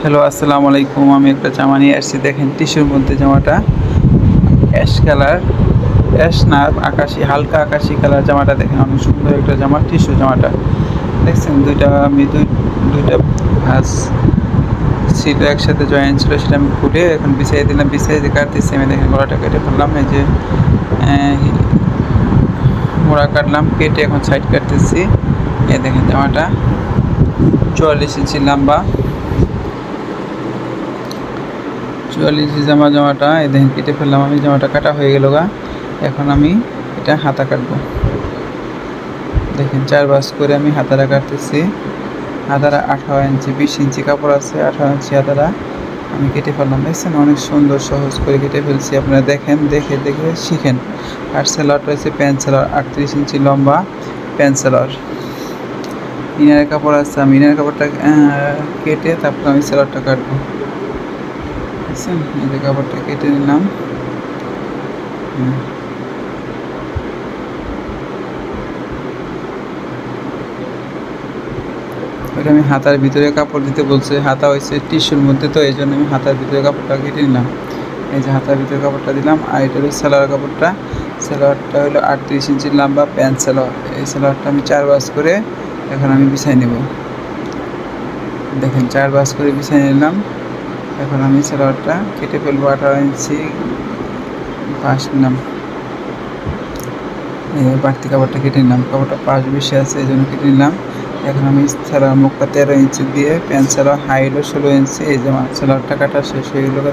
Hello, আসসালামু আলাইকুম। আমি একটা জামা নিয়ে আসছি। দেখেন টিস্যুর মধ্যে জামাটা অ্যাশ কালার, অ্যাশ না আকাশি, হালকা আকাশি কালার জামাটা দেখেন অনেক সুন্দর একটা জামা, টিস্যু জামাটা। দেখছেন দুইটা ভাঁজ ছিল একসাথে জয়েন্ট ছিল, সেটা আমি খুলে এখন বিছাই দিলাম। বিছাই দিয়ে কাটতেছি আমি, দেখেন গলাটা কেটে ফেললাম। এই যে মোড়া কাটলাম, কেটে এখন সাইড কাটতেছি। এই দেখেন জামাটা 44 ইঞ্চি লম্বা, 44 জামাটা এই দেখেন কেটে ফেললাম আমি। জামাটা কাটা হয়ে গেল গা। এখন আমি এটা হাতা কাটবো। দেখেন 4 ভাঁজ করে আমি হাতাটা কাটতেছি। হাতাটা 18 ইঞ্চি, 20 ইঞ্চি কাপড় আছে, 18 ইঞ্চি হাতাটা আমি কেটে ফেললাম। দেখছেন অনেক সুন্দর সহজ করে কেটে ফেলছি। আপনারা দেখেন, দেখে দেখে শিখেন। আর সেলারটা হচ্ছে প্যান্ট সেলার, 38 ইঞ্চি লম্বা প্যান্ট সেলার। ইনারের কাপড় আছে, আমি ইনারের কাপড়টা কেটে তারপর আমি সেলারটা কাটবো। দেখছেন এই যে কাপড়টা কেটে নিলাম। ওইটা আমি হাতার ভিতরে কাপড় দিতে বলছে। হাতা হয়েছে টিস্যুর মধ্যে, তো এই জন্য আমি হাতার ভিতরে কাপড়টা কেটে নিলাম। এই যে হাতার ভিতরে কাপড়টা দিলাম। আর এটা হলো সেলোয়ার কাপড়টা। সেলোয়ারটা হলো 38 ইঞ্চি লম্বা প্যান্ট সেলোয়ার। এই সেলোয়ারটা আমি 4 ভাঁজ করে এখন আমি বিছাই নেব। দেখেন 4 ভাঁজ করে বিছাই নিলাম। এখন আমি সেলোয়ারটা কেটে ফেলবো। 18 ইঞ্চি পাশ নিলাম, বাড়তি কাপড়টা কেটে নিলাম। কাপড়টা পাশ বেশি আছে এই জন্য কেটে নিলাম। এখন আমি সেলোয়ার মুখটা 13 ইঞ্চি দিয়ে, প্যান্ট সেলোয়ার হাই হলো 16 ইঞ্চি। এই যে আমার সেলোয়ারটা কাটা শেষ হয়ে গেল।